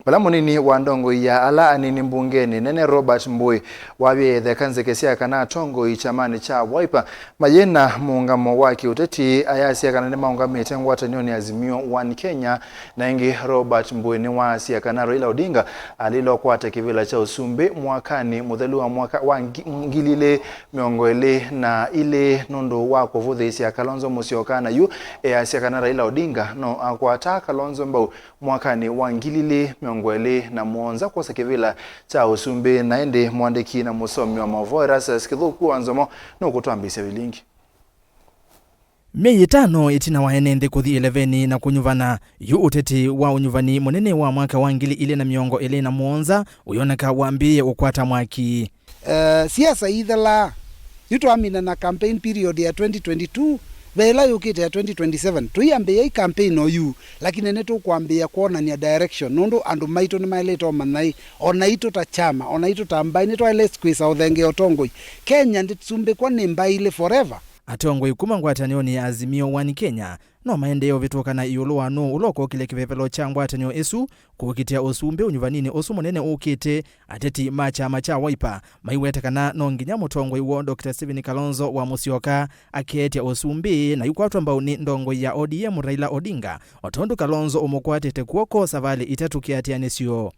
Bala Munini wa ndongoi ala anini mbungeni nene Robert Mbui wavyaia itheka nzeke kana atongoi kyamani cha Wiper mainamuungamo wa kiiuteti ayasya kana niwavyaia ngwatanio ni Azimio One Kenya na ingi Robert Mbui niwasya kana Raila Ondiga alilokwata kivila cha usumbi mwakani muthelu wa mwaka wa ngilile miongoele na ile nondo wa kuvuthisya Kalonzo Musyoka na yu ayasya kana Raila Ondiga no akwata Kalonzo Mbui mwakani wa ngilile miongoele na muonza kwa kivila cha usumbi na ende mwandiki na musomi wa mavoirasa skidhuku wanzomo no kutwambisya vilingi. Mei 5 itina wa enende kuthi 11 na kunyuvana yu uteti wa unyuvani munene wa mwaka wa ngili ile na miongo ile na muonza uyoneka wambie ukwata mwaki. Siasa idhala yutu amina na campaign period ya 2022 vela yukite ya 2027 tuyambia hii campaign oyu lakini netu kuambia kuona ni direction nondo andu maito ni maileto manai onaito ta chama onaito ta mbai neto ile squeeze uthenge otongoi Kenya nditsumbe kwa ni mbaile forever. Atongoi kuma ngwatanio ni Azimio One Kenya no maendeleo vitokana iulu wanu uloko kile kivepelo cha ngwatanio esu kukitia usumbe unyuvanini osu munene ukite ateti macha Wiper aiweta kana no nginya Mutongoi wa Dr. Athukie Kalonzo wa Musyoka aketia usumbe na yukwatwa mbau ni ndongoi ya ODM Raila Ondiga otondu Kalonzo umukwatete kuoko savali itatu kiatianisyo.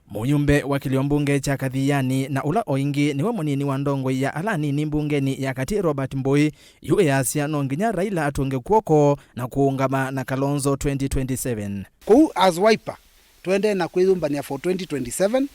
Muyumbe wa kiliombunge cha Kathiani na ula oingi niwe munini wa ndongoi ya anini mbungeni ya Kathiani Robert Mbui yu eyasya no nginya Raila atunge kuoko na kuungama na Kalonzo 2027. Ku as Wiper twende na kwithumbania for 2027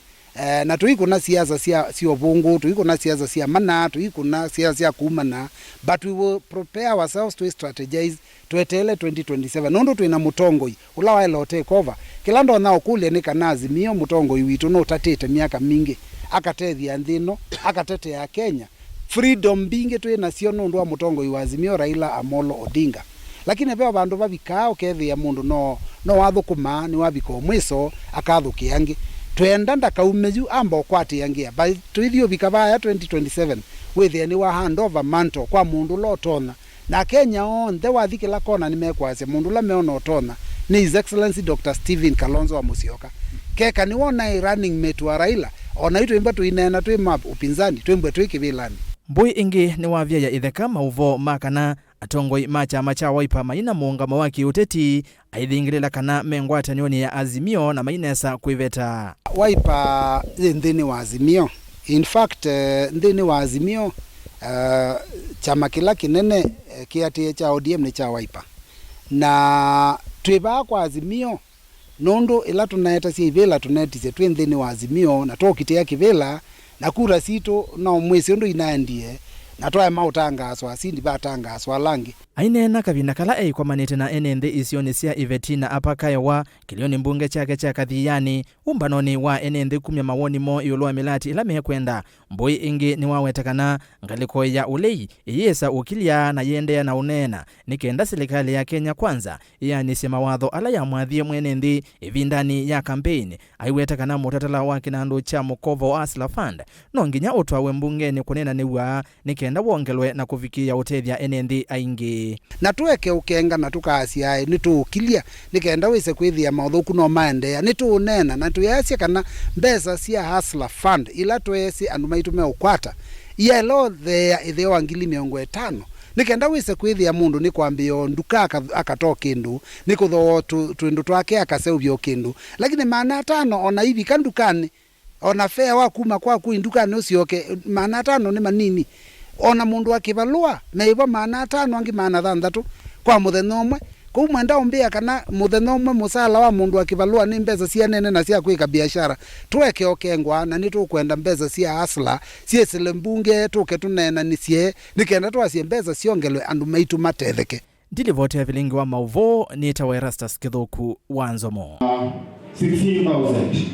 na tuikuna siasa sio bungu tuikuna siasa sia mana tuikuna siasa sia kumana but we will prepare ourselves to strategize twetele 2027 nondo twina Mutongoi ula wa lo take over kilando nao kule ni kana Azimio Mutongoi witu no tatete miaka mingi akatethia nthino akatete ya Kenya freedom binge twina sio nondo wa Mutongoi wa Azimio Raila Amolo Odinga lakini veo bandu babikao kethia mundu no wathukuma ni wabiko mwiso akathukia angi twenda ndakaumeju amba kwati yangia by twithio bikabaya 2027 withia ni wa handover manto kwa mundu lotona na Kenya on the wathikila kona nimekwase mundu la meona otona ni His Excellency Dr. Kalonzo Musyoka keka ni wona running mate wa Raila ona itu imba tuinena twima upinzani twembwe twikivilani. Mbui ingi niwavyaia itheka mauvo makana atongoi macha Wiper mainamuungamo wa kiiuteti aithingirila kana ngwatanio ni ya Azimio na mainesa kuiveta. Wiper nthini wa Azimio in fact nthini wa Azimio chama kila kinene kiatie cha ODM ni cha Wiper na twiba kwa Azimio nondo ila tunaeta si ivela tunetise twi nthini wa Azimio na tokitea kivela na kura sito na mwezi ndo inaendie na twae mautangaswa sindi batangaswa langi ainena kavina kala kwa manete na enende isioni sia ivetina apakayo wa kilioni mbunge chake cha Kathiani umbanoni wa enende kumya mawoni mo yulua milati ila mekwenda Mbui ingi ni wawetakana ngaliko ya ulei iyesa ukilia na yendea na unena nikenda serikali ya Kenya kwanza yani sema wadho ala ya mwadhie mwenende ivindani ya kampeni aiwetakana mutatala wake na ndo cha Mukovo Asla Fund no nginya utwawe mbungeni kunena niwa nikenda wongelwe na kufikia utethia enende aingi na tuweke ukenga na tukasiae nitukilia nikenda wese kwithia mauthuku no maendea nitunena na tuyasya kana mbesa sia Hustler Fund ila twesi andu maitume ukwata yelo thea itheo angili 50 nikenda wese kwithia mundu ni kwambio nduka akatoa kindu nikutho twindu twake akaseuvyo kindu lakini maana 5 ona hivi kandukani ona fea wa kuma kwa ndukani usioke maana 5 ni manini ona mundu akivalua na ivo maana 5 angi maana 6 kwa muthenya umwe ku mwenda umbia kana muthenya umwe musala wa mundu akivalua ni mbesa cia nene na cia kwika biashara tweke okengwa na nitukwenda mbesa cia Hustler cia selembunge tuke tunena nicie nikenda twacie mbesa ciongelwe andu maitu matetheke. Ndilivote ya vilingi wa mauvo ni tawe Rastas Kithuku wanzomo 16,000